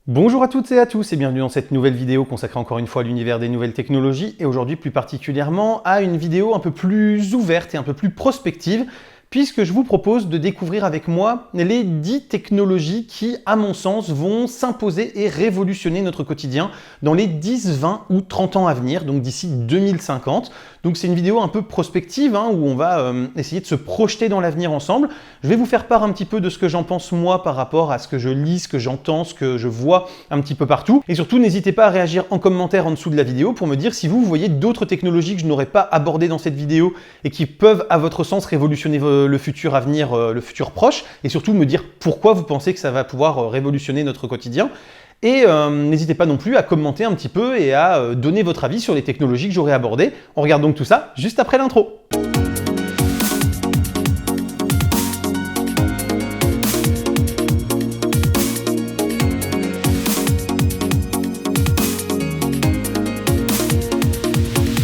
Bonjour à toutes et à tous et bienvenue dans cette nouvelle vidéo consacrée encore une fois à l'univers des nouvelles technologies et aujourd'hui plus particulièrement à une vidéo un peu plus ouverte et un peu plus prospective puisque je vous propose de découvrir avec moi les 10 technologies qui, à mon sens, vont s'imposer et révolutionner notre quotidien dans les 10, 20 ou 30 ans à venir, donc d'ici 2050. Donc c'est une vidéo un peu prospective où on va essayer de se projeter dans l'avenir ensemble. Je vais vous faire part un petit peu de ce que j'en pense moi par rapport à ce que je lis, ce que j'entends, ce que je vois un petit peu partout. Et surtout, n'hésitez pas à réagir en commentaire en dessous de la vidéo pour me dire si vous voyez d'autres technologies que je n'aurais pas abordées dans cette vidéo et qui peuvent, à votre sens, révolutionner le futur à venir, le futur proche, et surtout me dire pourquoi vous pensez que ça va pouvoir révolutionner notre quotidien. Et n'hésitez pas non plus à commenter un petit peu et à donner votre avis sur les technologies que j'aurais abordées. On regarde donc tout ça juste après l'intro.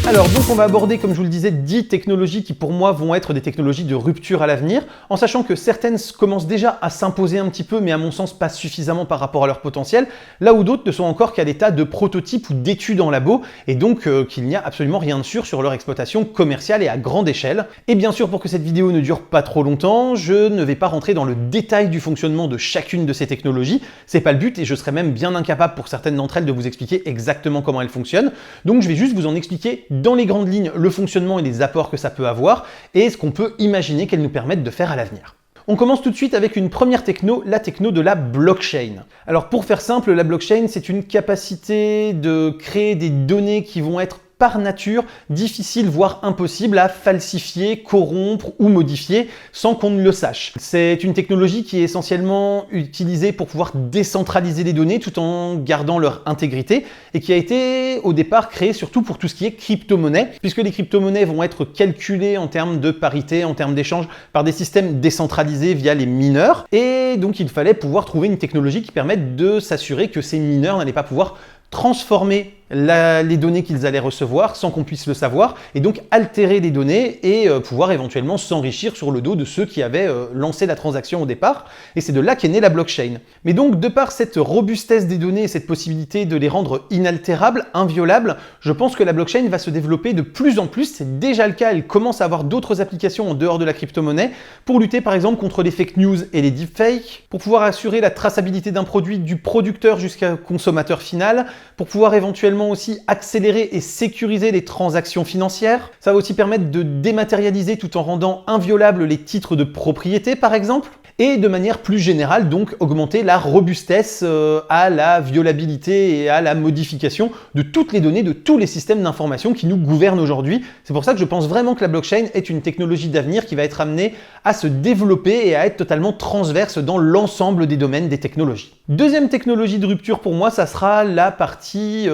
Alors donc on va aborder, comme je vous le disais, 10 technologies qui pour moi vont être des technologies de rupture à l'avenir, en sachant que certaines commencent déjà à s'imposer un petit peu, mais à mon sens pas suffisamment par rapport à leur potentiel, là où d'autres ne sont encore qu'à l'état de prototypes ou d'études en labo, et donc qu'il n'y a absolument rien de sûr sur leur exploitation commerciale et à grande échelle. Et bien sûr, pour que cette vidéo ne dure pas trop longtemps, je ne vais pas rentrer dans le détail du fonctionnement de chacune de ces technologies, c'est pas le but, et je serais même bien incapable pour certaines d'entre elles de vous expliquer exactement comment elles fonctionnent, donc je vais juste vous en expliquer dans les grandes lignes le fonctionnement et les apports que ça peut avoir et ce qu'on peut imaginer qu'elles nous permettent de faire à l'avenir. On commence tout de suite avec une première techno, la techno de la blockchain. Alors pour faire simple, la blockchain c'est une capacité de créer des données qui vont être par nature difficile voire impossible à falsifier, corrompre ou modifier sans qu'on ne le sache. C'est une technologie qui est essentiellement utilisée pour pouvoir décentraliser les données tout en gardant leur intégrité et qui a été au départ créée surtout pour tout ce qui est crypto-monnaie, puisque les crypto-monnaies vont être calculées en termes de parité, en termes d'échange par des systèmes décentralisés via les mineurs, et donc il fallait pouvoir trouver une technologie qui permette de s'assurer que ces mineurs n'allaient pas pouvoir transformer les données qu'ils allaient recevoir sans qu'on puisse le savoir et donc altérer les données et pouvoir éventuellement s'enrichir sur le dos de ceux qui avaient lancé la transaction au départ, et c'est de là qu'est née la blockchain. Mais donc de par cette robustesse des données et cette possibilité de les rendre inaltérables, inviolables, je pense que la blockchain va se développer de plus en plus, c'est déjà le cas, elle commence à avoir d'autres applications en dehors de la crypto-monnaie pour lutter par exemple contre les fake news et les deepfakes, pour pouvoir assurer la traçabilité d'un produit du producteur jusqu'au consommateur final, pour pouvoir éventuellement aussi accélérer et sécuriser les transactions financières. Ça va aussi permettre de dématérialiser tout en rendant inviolables les titres de propriété par exemple, et de manière plus générale donc augmenter la robustesse à la violabilité et à la modification de toutes les données de tous les systèmes d'information qui nous gouvernent aujourd'hui. C'est pour ça que je pense vraiment que la blockchain est une technologie d'avenir qui va être amenée à se développer et à être totalement transverse dans l'ensemble des domaines des technologies. Deuxième technologie de rupture pour moi, ça sera la partie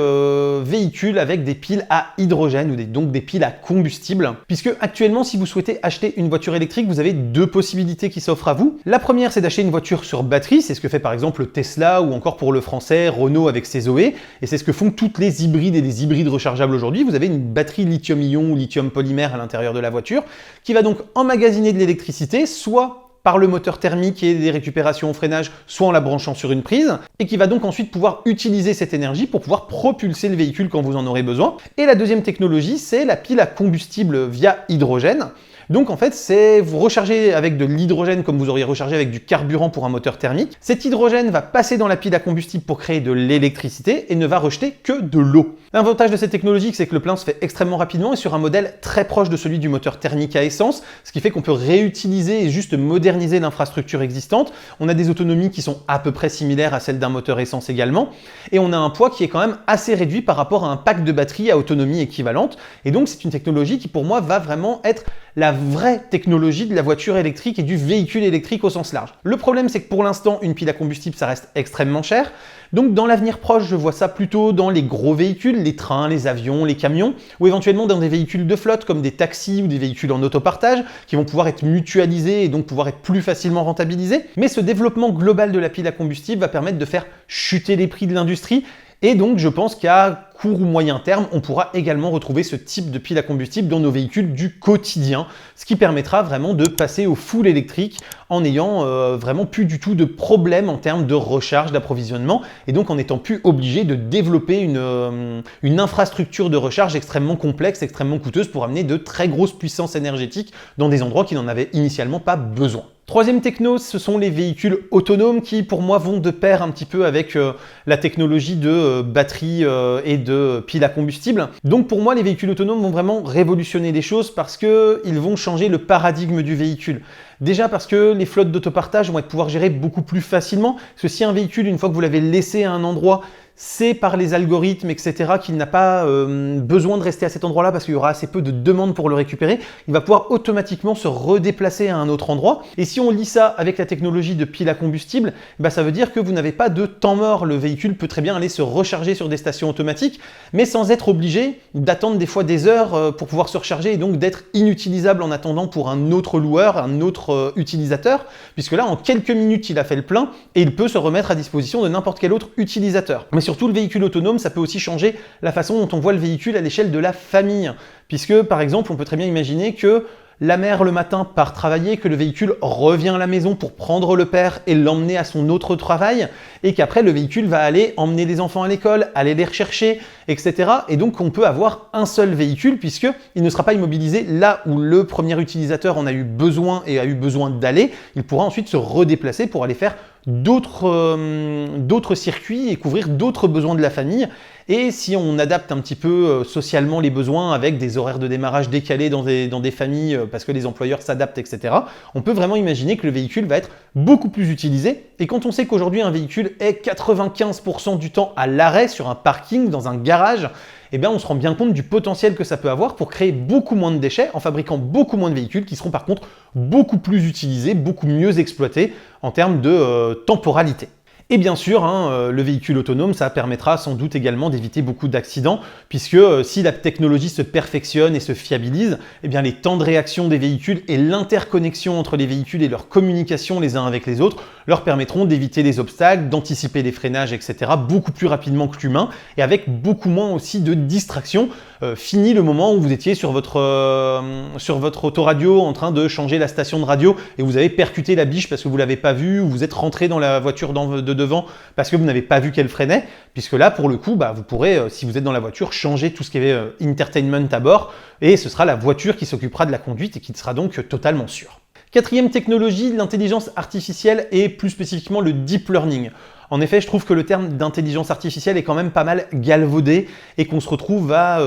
véhicule avec des piles à hydrogène ou donc des piles à combustible, puisque actuellement si vous souhaitez acheter une voiture électrique, vous avez deux possibilités qui s'offrent à vous. La première, c'est d'acheter une voiture sur batterie, c'est ce que fait par exemple Tesla ou encore pour le français Renault avec ses Zoé, et c'est ce que font toutes les hybrides et les hybrides rechargeables aujourd'hui. Vous avez une batterie lithium-ion ou lithium-polymère à l'intérieur de la voiture qui va donc emmagasiner de l'électricité, soit par le moteur thermique et des récupérations au freinage, soit en la branchant sur une prise, et qui va donc ensuite pouvoir utiliser cette énergie pour pouvoir propulser le véhicule quand vous en aurez besoin. Et la deuxième technologie, c'est la pile à combustible via hydrogène. Donc en fait, c'est vous rechargez avec de l'hydrogène comme vous auriez rechargé avec du carburant pour un moteur thermique. Cet hydrogène va passer dans la pile à combustible pour créer de l'électricité et ne va rejeter que de l'eau. L'avantage de cette technologie, c'est que le plein se fait extrêmement rapidement et sur un modèle très proche de celui du moteur thermique à essence, ce qui fait qu'on peut réutiliser et juste moderniser l'infrastructure existante. On a des autonomies qui sont à peu près similaires à celles d'un moteur essence également, et on a un poids qui est quand même assez réduit par rapport à un pack de batterie à autonomie équivalente, et donc c'est une technologie qui pour moi va vraiment être la vraie technologie de la voiture électrique et du véhicule électrique au sens large. Le problème, c'est que pour l'instant, une pile à combustible, ça reste extrêmement cher. Donc dans l'avenir proche, je vois ça plutôt dans les gros véhicules, les trains, les avions, les camions, ou éventuellement dans des véhicules de flotte comme des taxis ou des véhicules en autopartage qui vont pouvoir être mutualisés et donc pouvoir être plus facilement rentabilisés. Mais ce développement global de la pile à combustible va permettre de faire chuter les prix de l'industrie. Et donc, je pense qu'à court ou moyen terme, on pourra également retrouver ce type de pile à combustible dans nos véhicules du quotidien, ce qui permettra vraiment de passer au full électrique en n'ayant vraiment plus du tout de problème en termes de recharge, d'approvisionnement, et donc en n'étant plus obligé de développer une infrastructure de recharge extrêmement complexe, extrêmement coûteuse pour amener de très grosses puissances énergétiques dans des endroits qui n'en avaient initialement pas besoin. Troisième techno, ce sont les véhicules autonomes qui, pour moi, vont de pair un petit peu avec la technologie de batterie et de pile à combustible. Donc pour moi, les véhicules autonomes vont vraiment révolutionner les choses parce qu'ils vont changer le paradigme du véhicule. Déjà parce que les flottes d'autopartage vont pouvoir gérer beaucoup plus facilement. Parce que si un véhicule, une fois que vous l'avez laissé à un endroit, c'est par les algorithmes, etc., qu'il n'a pas besoin de rester à cet endroit-là parce qu'il y aura assez peu de demandes pour le récupérer. Il va pouvoir automatiquement se redéplacer à un autre endroit. Et si on lit ça avec la technologie de pile à combustible, bah ça veut dire que vous n'avez pas de temps mort. Le véhicule peut très bien aller se recharger sur des stations automatiques, mais sans être obligé d'attendre des fois des heures pour pouvoir se recharger et donc d'être inutilisable en attendant pour un autre loueur, un autre utilisateur, puisque là, en quelques minutes, il a fait le plein et il peut se remettre à disposition de n'importe quel autre utilisateur. Mais surtout, le véhicule autonome, ça peut aussi changer la façon dont on voit le véhicule à l'échelle de la famille. Puisque, par exemple, on peut très bien imaginer que la mère, le matin, part travailler, que le véhicule revient à la maison pour prendre le père et l'emmener à son autre travail, et qu'après, le véhicule va aller emmener les enfants à l'école, aller les rechercher, etc. Et donc, on peut avoir un seul véhicule, puisqu'il ne sera pas immobilisé là où le premier utilisateur en a eu besoin et a eu besoin d'aller. Il pourra ensuite se redéplacer pour aller faire d'autres circuits et couvrir d'autres besoins de la famille. Et si on adapte un petit peu socialement les besoins avec des horaires de démarrage décalés dans des familles parce que les employeurs s'adaptent, etc., on peut vraiment imaginer que le véhicule va être beaucoup plus utilisé. Et quand on sait qu'aujourd'hui un véhicule est 95% du temps à l'arrêt sur un parking, dans un garage, eh bien on se rend bien compte du potentiel que ça peut avoir pour créer beaucoup moins de déchets en fabriquant beaucoup moins de véhicules qui seront par contre beaucoup plus utilisés, beaucoup mieux exploités en termes de temporalité. Et bien sûr, le véhicule autonome, ça permettra sans doute également d'éviter beaucoup d'accidents, puisque si la technologie se perfectionne et se fiabilise, eh bien les temps de réaction des véhicules et l'interconnexion entre les véhicules et leur communication les uns avec les autres leur permettront d'éviter les obstacles, d'anticiper les freinages, etc. beaucoup plus rapidement que l'humain et avec beaucoup moins aussi de distractions. Fini le moment où vous étiez sur votre autoradio en train de changer la station de radio et vous avez percuté la biche parce que vous ne l'avez pas vue, ou vous êtes rentré dans la voiture de devant parce que vous n'avez pas vu qu'elle freinait, puisque là, pour le coup, vous pourrez, si vous êtes dans la voiture, changer tout ce qui est entertainment à bord, et ce sera la voiture qui s'occupera de la conduite et qui sera donc totalement sûre. Quatrième technologie, l'intelligence artificielle et plus spécifiquement le deep learning. En effet, je trouve que le terme d'intelligence artificielle est quand même pas mal galvaudé et qu'on se retrouve à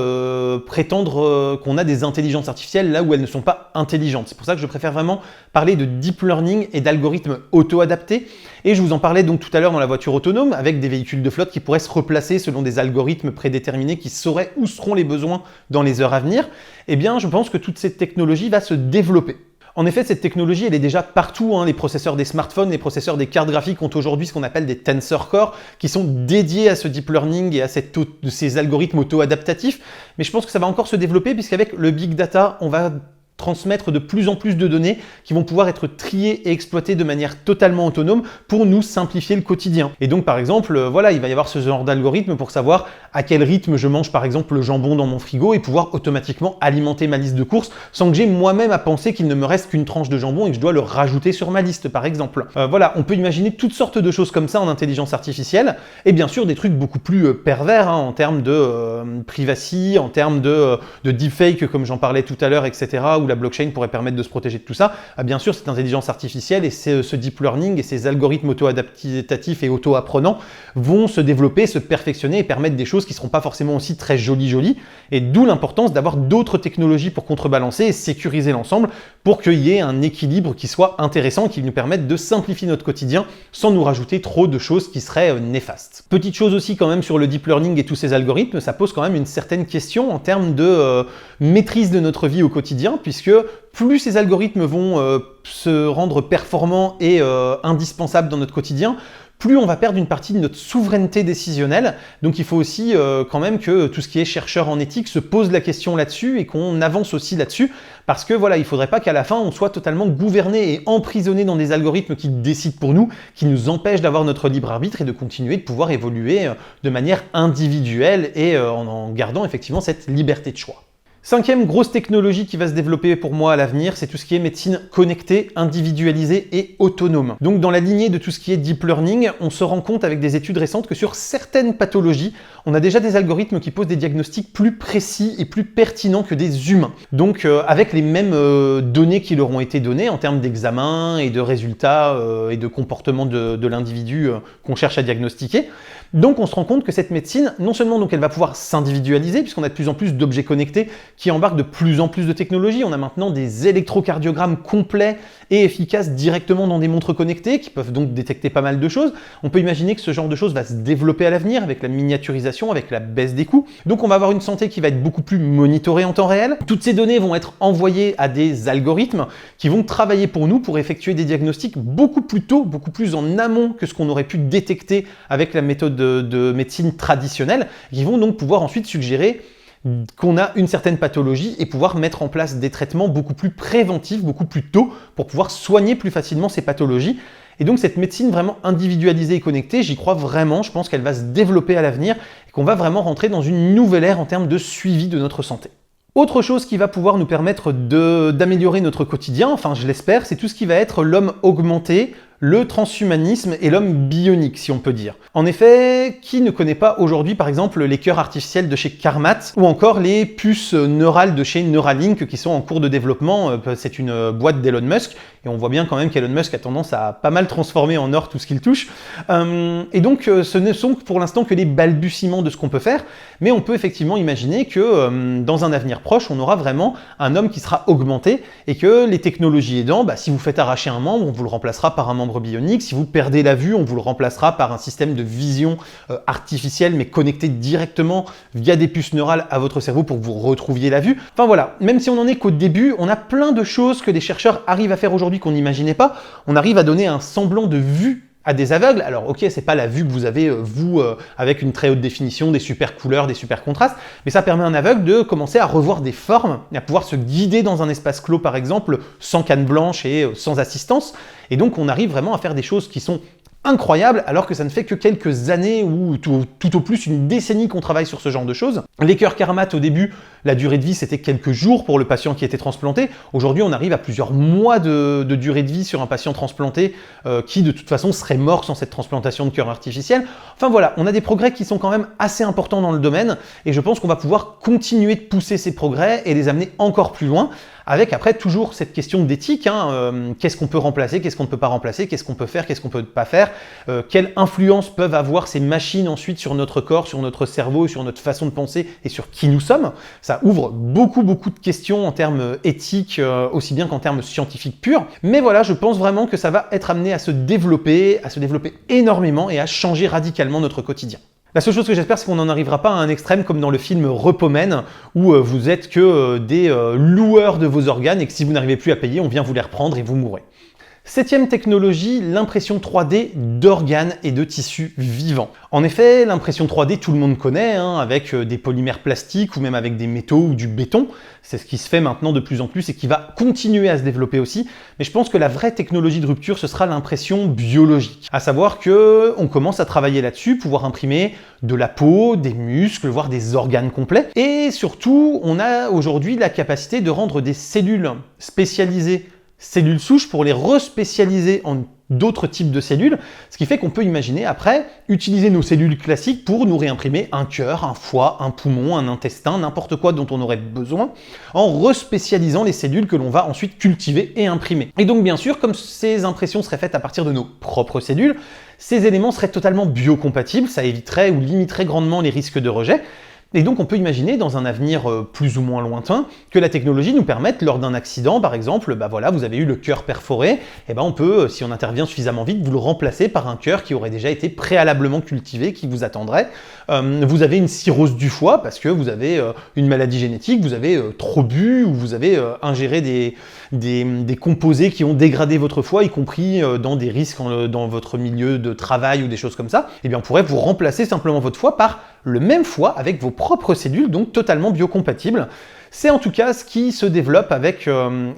prétendre qu'on a des intelligences artificielles là où elles ne sont pas intelligentes. C'est pour ça que je préfère vraiment parler de deep learning et d'algorithmes auto-adaptés. Et je vous en parlais donc tout à l'heure dans la voiture autonome avec des véhicules de flotte qui pourraient se replacer selon des algorithmes prédéterminés qui sauraient où seront les besoins dans les heures à venir. Eh bien, je pense que toute cette technologie va se développer. En effet, cette technologie, elle est déjà partout. Les processeurs des smartphones, les processeurs des cartes graphiques ont aujourd'hui ce qu'on appelle des Tensor Core qui sont dédiés à ce deep learning et à ces algorithmes auto-adaptatifs. Mais je pense que ça va encore se développer puisqu'avec le big data, on va transmettre de plus en plus de données qui vont pouvoir être triées et exploitées de manière totalement autonome pour nous simplifier le quotidien. Et donc par exemple, voilà, il va y avoir ce genre d'algorithme pour savoir à quel rythme je mange par exemple le jambon dans mon frigo et pouvoir automatiquement alimenter ma liste de courses sans que j'ai moi-même à penser qu'il ne me reste qu'une tranche de jambon et que je dois le rajouter sur ma liste par exemple. Voilà, on peut imaginer toutes sortes de choses comme ça en intelligence artificielle et bien sûr des trucs beaucoup plus pervers en termes de privacy, en termes de deepfake comme j'en parlais tout à l'heure, etc. où la blockchain pourrait permettre de se protéger de tout ça. Bien sûr, cette intelligence artificielle et ce deep learning et ces algorithmes auto-adaptatifs et auto-apprenants vont se développer, se perfectionner et permettre des choses qui ne seront pas forcément aussi très jolies. Et d'où l'importance d'avoir d'autres technologies pour contrebalancer et sécuriser l'ensemble pour qu'il y ait un équilibre qui soit intéressant, qui nous permette de simplifier notre quotidien sans nous rajouter trop de choses qui seraient néfastes. Petite chose aussi quand même sur le deep learning et tous ces algorithmes, ça pose quand même une certaine question en termes de maîtrise de notre vie au quotidien, puisque plus ces algorithmes vont se rendre performants et indispensables dans notre quotidien, plus on va perdre une partie de notre souveraineté décisionnelle. Donc il faut aussi quand même que tout ce qui est chercheur en éthique se pose la question là-dessus et qu'on avance aussi là-dessus, parce que voilà, il ne faudrait pas qu'à la fin on soit totalement gouverné et emprisonné dans des algorithmes qui décident pour nous, qui nous empêchent d'avoir notre libre arbitre et de continuer de pouvoir évoluer de manière individuelle et en gardant effectivement cette liberté de choix. Cinquième grosse technologie qui va se développer pour moi à l'avenir, c'est tout ce qui est médecine connectée, individualisée et autonome. Donc dans la lignée de tout ce qui est deep learning, on se rend compte avec des études récentes que sur certaines pathologies, on a déjà des algorithmes qui posent des diagnostics plus précis et plus pertinents que des humains. Donc avec les mêmes données qui leur ont été données en termes d'examen et de résultats et de comportement de l'individu qu'on cherche à diagnostiquer. Donc on se rend compte que cette médecine, non seulement donc elle va pouvoir s'individualiser, puisqu'on a de plus en plus d'objets connectés qui embarquent de plus en plus de technologies. On a maintenant des électrocardiogrammes complets et efficaces directement dans des montres connectées qui peuvent donc détecter pas mal de choses. On peut imaginer que ce genre de choses va se développer à l'avenir avec la miniaturisation, avec la baisse des coûts. Donc on va avoir une santé qui va être beaucoup plus monitorée en temps réel. Toutes ces données vont être envoyées à des algorithmes qui vont travailler pour nous pour effectuer des diagnostics beaucoup plus tôt, beaucoup plus en amont que ce qu'on aurait pu détecter avec la méthode de médecine traditionnelle, qui vont donc pouvoir ensuite suggérer qu'on a une certaine pathologie et pouvoir mettre en place des traitements beaucoup plus préventifs, beaucoup plus tôt, pour pouvoir soigner plus facilement ces pathologies. Et donc cette médecine vraiment individualisée et connectée, j'y crois vraiment, je pense qu'elle va se développer à l'avenir et qu'on va vraiment rentrer dans une nouvelle ère en termes de suivi de notre santé. Autre chose qui va pouvoir nous permettre d'améliorer notre quotidien, enfin je l'espère, c'est tout ce qui va être l'homme augmenté, le transhumanisme et l'homme bionique, si on peut dire. En effet, qui ne connaît pas aujourd'hui, par exemple, les cœurs artificiels de chez Carmat ou encore les puces neurales de chez Neuralink qui sont en cours de développement. C'est une boîte d'Elon Musk et on voit bien quand même qu'Elon Musk a tendance à pas mal transformer en or tout ce qu'il touche. Et donc, ce ne sont pour l'instant que les balbutiements de ce qu'on peut faire, mais on peut effectivement imaginer que dans un avenir proche, on aura vraiment un homme qui sera augmenté et que les technologies aidant, si vous faites arracher un membre, on vous le remplacera par un membre bionique. Si vous perdez la vue, on vous le remplacera par un système de vision artificielle mais connecté directement via des puces neurales à votre cerveau pour que vous retrouviez la vue. Enfin voilà, même si on en est qu'au début, on a plein de choses que des chercheurs arrivent à faire aujourd'hui qu'on n'imaginait pas. On arrive à donner un semblant de vue à des aveugles. Alors ok, c'est pas la vue que vous avez vous avec une très haute définition, des super couleurs, des super contrastes, mais ça permet à un aveugle de commencer à revoir des formes, à pouvoir se guider dans un espace clos par exemple, sans canne blanche et sans assistance. Et donc on arrive vraiment à faire des choses qui sont incroyable, alors que ça ne fait que quelques années ou tout au plus une décennie qu'on travaille sur ce genre de choses. Les cœurs Carmat, au début, la durée de vie, c'était quelques jours pour le patient qui était transplanté. Aujourd'hui, on arrive à plusieurs mois de durée de vie sur un patient transplanté qui, de toute façon, serait mort sans cette transplantation de cœur artificiel. Enfin voilà, on a des progrès qui sont quand même assez importants dans le domaine et je pense qu'on va pouvoir continuer de pousser ces progrès et les amener encore plus loin. Avec après toujours cette question d'éthique, qu'est-ce qu'on peut remplacer, qu'est-ce qu'on ne peut pas remplacer, qu'est-ce qu'on peut faire, qu'est-ce qu'on ne peut pas faire, quelle influence peuvent avoir ces machines ensuite sur notre corps, sur notre cerveau, sur notre façon de penser et sur qui nous sommes. Ça ouvre beaucoup de questions en termes éthiques, aussi bien qu'en termes scientifiques purs. Mais voilà, je pense vraiment que ça va être amené à se développer énormément et à changer radicalement notre quotidien. La seule chose que j'espère, c'est qu'on n'en arrivera pas à un extrême comme dans le film Repomen, où vous êtes que des loueurs de vos organes et que si vous n'arrivez plus à payer, on vient vous les reprendre et vous mourrez. Septième technologie, l'impression 3D d'organes et de tissus vivants. En effet, l'impression 3D, tout le monde connaît, avec des polymères plastiques ou même avec des métaux ou du béton. C'est ce qui se fait maintenant de plus en plus et qui va continuer à se développer aussi. Mais je pense que la vraie technologie de rupture, ce sera l'impression biologique. À savoir qu'on commence à travailler là-dessus, pouvoir imprimer de la peau, des muscles, voire des organes complets. Et surtout, on a aujourd'hui la capacité de rendre des cellules spécialisées cellules souches pour les respécialiser en d'autres types de cellules, ce qui fait qu'on peut imaginer après utiliser nos cellules classiques pour nous réimprimer un cœur, un foie, un poumon, un intestin, n'importe quoi dont on aurait besoin, en respécialisant les cellules que l'on va ensuite cultiver et imprimer. Et donc bien sûr, comme ces impressions seraient faites à partir de nos propres cellules, ces éléments seraient totalement biocompatibles, ça éviterait ou limiterait grandement les risques de rejet. Et donc on peut imaginer dans un avenir plus ou moins lointain que la technologie nous permette, lors d'un accident par exemple, voilà, vous avez eu le cœur perforé, et on peut, si on intervient suffisamment vite, vous le remplacer par un cœur qui aurait déjà été préalablement cultivé, qui vous attendrait. Vous avez une cirrhose du foie parce que vous avez une maladie génétique, vous avez trop bu ou vous avez ingéré des composés qui ont dégradé votre foie, y compris dans des risques dans votre milieu de travail ou des choses comme ça. Et bien on pourrait vous remplacer simplement votre foie par le même foie avec vos propres cellules, donc totalement biocompatibles. C'est en tout cas ce qui se développe avec,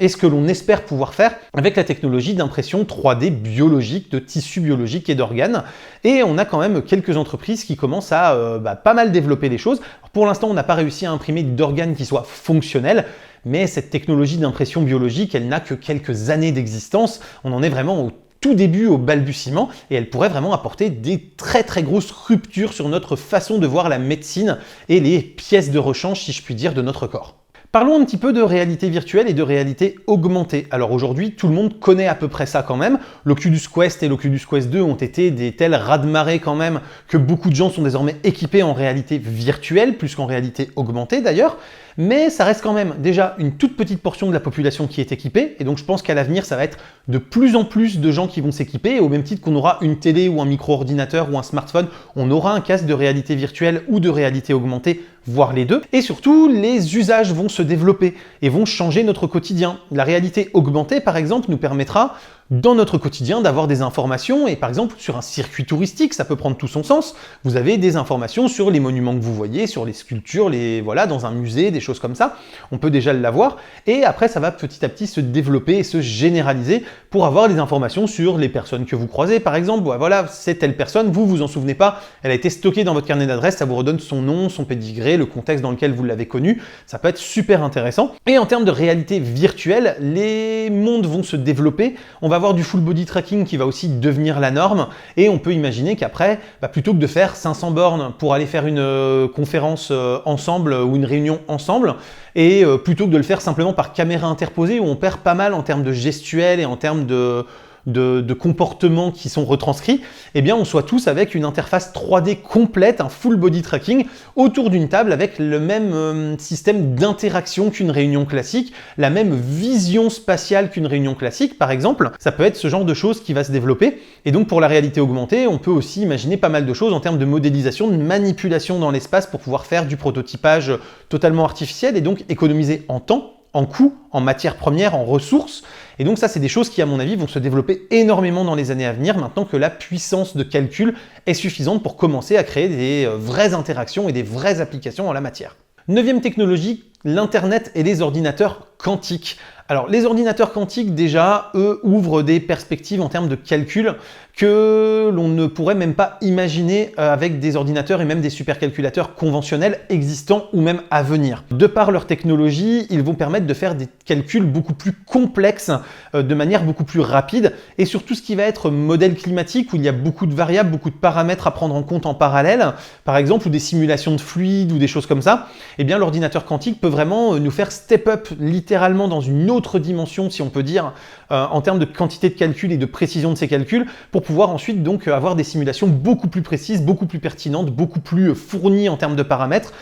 et ce que l'on espère pouvoir faire avec la technologie d'impression 3D biologique, de tissus biologiques et d'organes. Et on a quand même quelques entreprises qui commencent à pas mal développer les choses. Pour l'instant, on n'a pas réussi à imprimer d'organes qui soient fonctionnels, mais cette technologie d'impression biologique, elle n'a que quelques années d'existence. On en est vraiment au tout début, au balbutiement, et elle pourrait vraiment apporter des très grosses ruptures sur notre façon de voir la médecine et les pièces de rechange, si je puis dire, de notre corps. Parlons un petit peu de réalité virtuelle et de réalité augmentée. Alors aujourd'hui, tout le monde connaît à peu près ça quand même. L'Oculus Quest et l'Oculus Quest 2 ont été des tels raz-de-marée quand même que beaucoup de gens sont désormais équipés en réalité virtuelle, plus qu'en réalité augmentée d'ailleurs. Mais ça reste quand même déjà une toute petite portion de la population qui est équipée, et donc je pense qu'à l'avenir, ça va être de plus en plus de gens qui vont s'équiper, et au même titre qu'on aura une télé ou un micro-ordinateur ou un smartphone, on aura un casque de réalité virtuelle ou de réalité augmentée, voire les deux. Et surtout, les usages vont se développer et vont changer notre quotidien. La réalité augmentée, par exemple, nous permettra dans notre quotidien d'avoir des informations, et par exemple sur un circuit touristique, ça peut prendre tout son sens, vous avez des informations sur les monuments que vous voyez, sur les sculptures, voilà, dans un musée, des choses comme ça, on peut déjà l'avoir, et après ça va petit à petit se développer et se généraliser pour avoir des informations sur les personnes que vous croisez, par exemple, voilà, c'est telle personne, vous vous en souvenez pas, elle a été stockée dans votre carnet d'adresses, ça vous redonne son nom, son pédigré, le contexte dans lequel vous l'avez connu, ça peut être super intéressant. Et en termes de réalité virtuelle, les mondes vont se développer, on va avoir du full body tracking qui va aussi devenir la norme, et on peut imaginer qu'après, plutôt que de faire 500 bornes pour aller faire une conférence ensemble ou une réunion ensemble, et plutôt que de le faire simplement par caméra interposée où on perd pas mal en termes de gestuels et en termes de comportements qui sont retranscrits, eh bien on soit tous avec une interface 3D complète, un full body tracking, autour d'une table avec le même système d'interaction qu'une réunion classique, la même vision spatiale qu'une réunion classique par exemple. Ça peut être ce genre de choses qui va se développer. Et donc pour la réalité augmentée, on peut aussi imaginer pas mal de choses en termes de modélisation, de manipulation dans l'espace pour pouvoir faire du prototypage totalement artificiel et donc économiser en temps, en coûts, en matières premières, en ressources. Et donc ça, c'est des choses qui, à mon avis, vont se développer énormément dans les années à venir, maintenant que la puissance de calcul est suffisante pour commencer à créer des vraies interactions et des vraies applications en la matière. Neuvième technologie, l'Internet et les ordinateurs quantiques. Alors les ordinateurs quantiques déjà, eux, ouvrent des perspectives en termes de calcul que l'on ne pourrait même pas imaginer avec des ordinateurs et même des supercalculateurs conventionnels existants ou même à venir. De par leur technologie, ils vont permettre de faire des calculs beaucoup plus complexes, de manière beaucoup plus rapide, et sur tout ce qui va être modèle climatique où il y a beaucoup de variables, beaucoup de paramètres à prendre en compte en parallèle, par exemple, ou des simulations de fluides ou des choses comme ça, eh bien l'ordinateur quantique peut vraiment nous faire step up littéralement dans une autre dimension, si on peut dire, en termes de quantité de calcul et de précision de ces calculs, pour pouvoir ensuite donc avoir des simulations beaucoup plus précises, beaucoup plus pertinentes, beaucoup plus fournies en termes de paramètres,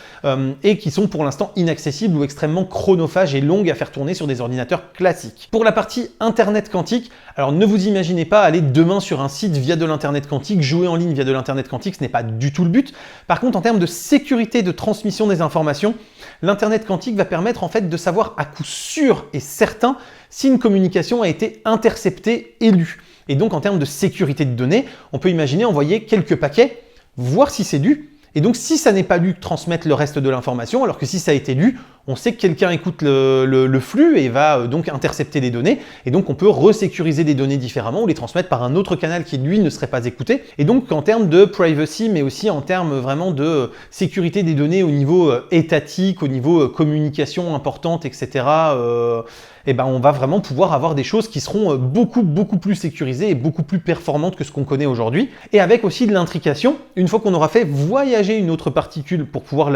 et qui sont pour l'instant inaccessibles ou extrêmement chronophages et longues à faire tourner sur des ordinateurs classiques. Pour la partie Internet quantique, alors ne vous imaginez pas aller demain sur un site via de l'Internet quantique, jouer en ligne via de l'Internet quantique, ce n'est pas du tout le but. Par contre, en termes de sécurité de transmission des informations, l'Internet quantique va permettre en fait de savoir à coup sûr et certain si une communication a été interceptée et lue. Et donc en termes de sécurité de données, on peut imaginer envoyer quelques paquets, voir si c'est lu, et donc si ça n'est pas lu, transmettre le reste de l'information, alors que si ça a été lu, on sait que quelqu'un écoute le flux et va donc intercepter des données, et donc on peut resécuriser des données différemment ou les transmettre par un autre canal qui lui ne serait pas écouté. Et donc en termes de privacy, mais aussi en termes vraiment de sécurité des données au niveau étatique, au niveau communication importante, etc., eh ben on va vraiment pouvoir avoir des choses qui seront beaucoup plus sécurisées et beaucoup plus performantes que ce qu'on connaît aujourd'hui. Et avec aussi de l'intrication, une fois qu'on aura fait voyager une autre particule pour pouvoir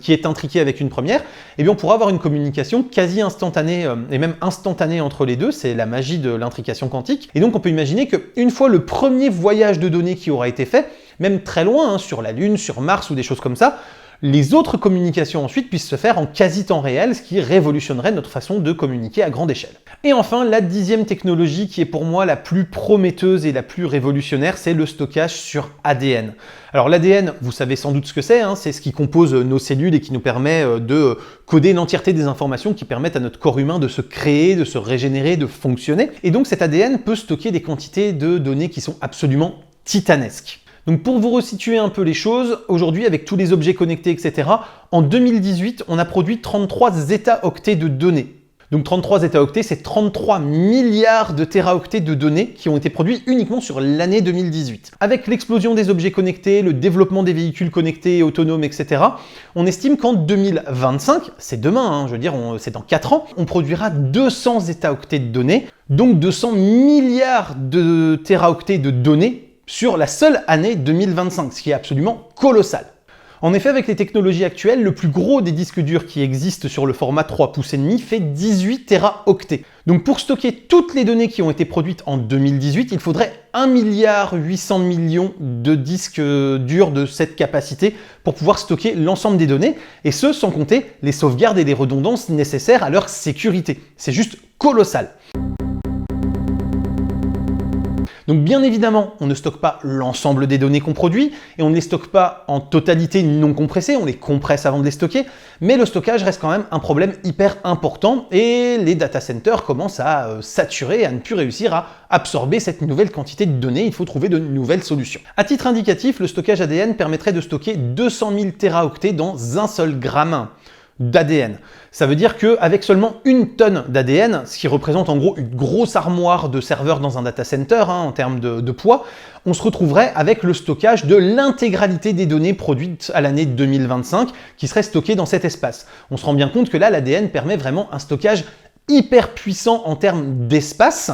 qui est intriquée avec une première, eh bien on pourra avoir une communication quasi instantanée et même instantanée entre les deux. C'est la magie de l'intrication quantique. Et donc on peut imaginer qu'une fois le premier voyage de données qui aura été fait, même très loin, hein, sur la Lune, sur Mars ou des choses comme ça, les autres communications ensuite puissent se faire en quasi-temps réel, ce qui révolutionnerait notre façon de communiquer à grande échelle. Et enfin, la 10e technologie qui est pour moi la plus prometteuse et la plus révolutionnaire, c'est le stockage sur ADN. Alors l'ADN, vous savez sans doute ce que c'est, hein, c'est ce qui compose nos cellules et qui nous permet de coder l'entièreté des informations qui permettent à notre corps humain de se créer, de se régénérer, de fonctionner. Et donc cet ADN peut stocker des quantités de données qui sont absolument titanesques. Donc pour vous resituer un peu les choses, aujourd'hui avec tous les objets connectés, etc., en 2018, on a produit 33 zeta-octets de données. Donc 33 zeta-octets, c'est 33 milliards de téraoctets de données qui ont été produits uniquement sur l'année 2018. Avec l'explosion des objets connectés, le développement des véhicules connectés, autonomes, etc., on estime qu'en 2025, c'est demain, hein, je veux dire, c'est dans 4 ans, on produira 200 zeta-octets de données, donc 200 milliards de téraoctets de données sur la seule année 2025, ce qui est absolument colossal. En effet, avec les technologies actuelles, le plus gros des disques durs qui existent sur le format 3,5 pouces fait 18 téraoctets. Donc pour stocker toutes les données qui ont été produites en 2018, il faudrait 1,8 milliard de disques durs de cette capacité pour pouvoir stocker l'ensemble des données, et ce sans compter les sauvegardes et les redondances nécessaires à leur sécurité. C'est juste colossal. Donc bien évidemment, on ne stocke pas l'ensemble des données qu'on produit, et on ne les stocke pas en totalité non compressées, on les compresse avant de les stocker, mais le stockage reste quand même un problème hyper important, et les data centers commencent à saturer, à ne plus réussir à absorber cette nouvelle quantité de données, il faut trouver de nouvelles solutions. À titre indicatif, le stockage ADN permettrait de stocker 200 000 téraoctets dans un seul gramme d'ADN. Ça veut dire qu'avec seulement 1 tonne d'ADN, ce qui représente en gros une grosse armoire de serveurs dans un data center hein, en termes de poids, on se retrouverait avec le stockage de l'intégralité des données produites à l'année 2025 qui seraient stockées dans cet espace. On se rend bien compte que là, l'ADN permet vraiment un stockage hyper puissant en termes d'espace,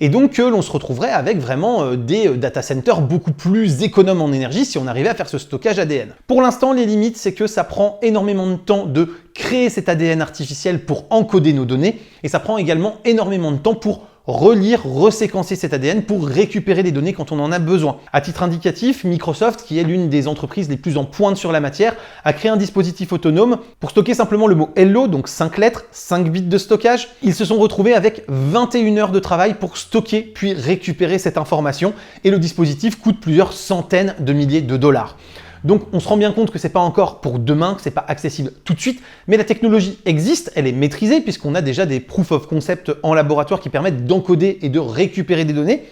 et donc l'on se retrouverait avec vraiment des data centers beaucoup plus économes en énergie si on arrivait à faire ce stockage ADN. Pour l'instant, les limites, c'est que ça prend énormément de temps de créer cet ADN artificiel pour encoder nos données, et ça prend également énormément de temps pour relire, reséquencer cet ADN pour récupérer les données quand on en a besoin. À titre indicatif, Microsoft, qui est l'une des entreprises les plus en pointe sur la matière, a créé un dispositif autonome pour stocker simplement le mot Hello, donc 5 lettres, 5 bits de stockage. Ils se sont retrouvés avec 21 heures de travail pour stocker puis récupérer cette information, et le dispositif coûte plusieurs centaines de milliers de dollars. Donc on se rend bien compte que c'est pas encore pour demain, que c'est pas accessible tout de suite, mais la technologie existe, elle est maîtrisée puisqu'on a déjà des proof of concept en laboratoire qui permettent d'encoder et de récupérer des données.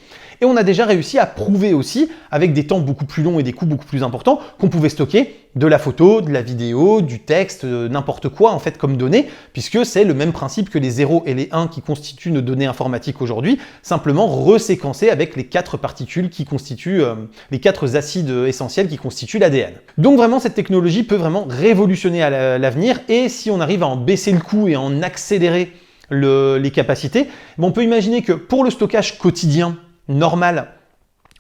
Et on a déjà réussi à prouver aussi, avec des temps beaucoup plus longs et des coûts beaucoup plus importants, qu'on pouvait stocker de la photo, de la vidéo, du texte, n'importe quoi en fait comme données, puisque c'est le même principe que les 0 et les 1 qui constituent nos données informatiques aujourd'hui, simplement reséquencées avec les 4 particules qui constituent, les 4 acides essentiels qui constituent l'ADN. Donc vraiment, cette technologie peut vraiment révolutionner à l'avenir, et si on arrive à en baisser le coût et à en accélérer les capacités, on peut imaginer que pour le stockage quotidien, normal,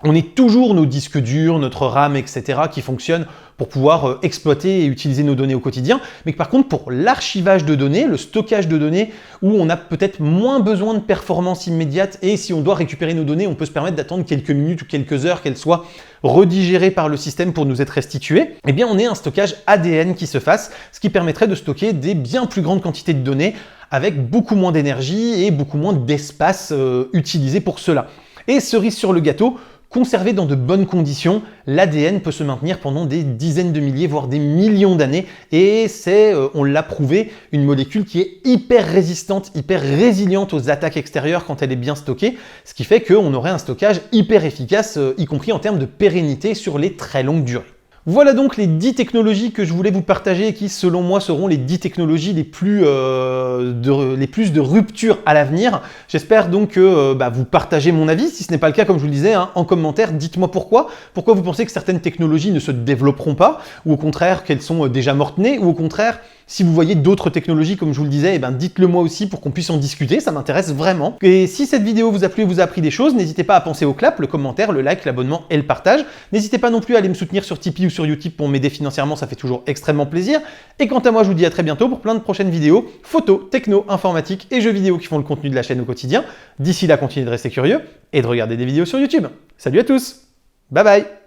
on est toujours nos disques durs, notre RAM, etc. qui fonctionnent pour pouvoir exploiter et utiliser nos données au quotidien, mais que par contre pour l'archivage de données, le stockage de données, où on a peut-être moins besoin de performance immédiate, et si on doit récupérer nos données, on peut se permettre d'attendre quelques minutes ou quelques heures qu'elles soient redigérées par le système pour nous être restituées, eh bien on ait un stockage ADN qui se fasse, ce qui permettrait de stocker des bien plus grandes quantités de données avec beaucoup moins d'énergie et beaucoup moins d'espace utilisé pour cela. Et cerise sur le gâteau, conservé dans de bonnes conditions, l'ADN peut se maintenir pendant des dizaines de milliers, voire des millions d'années, et c'est, on l'a prouvé, une molécule qui est hyper résistante, hyper résiliente aux attaques extérieures quand elle est bien stockée, ce qui fait qu'on aurait un stockage hyper efficace, y compris en termes de pérennité sur les très longues durées. Voilà donc les 10 technologies que je voulais vous partager et qui, selon moi, seront les 10 technologies les plus de rupture à l'avenir. J'espère donc que vous partagez mon avis. Si ce n'est pas le cas, comme je vous le disais, hein, en commentaire, dites-moi pourquoi. Pourquoi vous pensez que certaines technologies ne se développeront pas, ou au contraire qu'elles sont déjà mortes-nées, ou au contraire, si vous voyez d'autres technologies, comme je vous le disais, dites-le moi aussi pour qu'on puisse en discuter, ça m'intéresse vraiment. Et si cette vidéo vous a plu et vous a appris des choses, n'hésitez pas à penser au clap, le commentaire, le like, l'abonnement et le partage. N'hésitez pas non plus à aller me soutenir sur Tipeee ou sur Utip pour m'aider financièrement, ça fait toujours extrêmement plaisir. Et quant à moi, je vous dis à très bientôt pour plein de prochaines vidéos, photos, techno, informatique et jeux vidéo qui font le contenu de la chaîne au quotidien. D'ici là, continuez de rester curieux et de regarder des vidéos sur YouTube. Salut à tous, bye bye.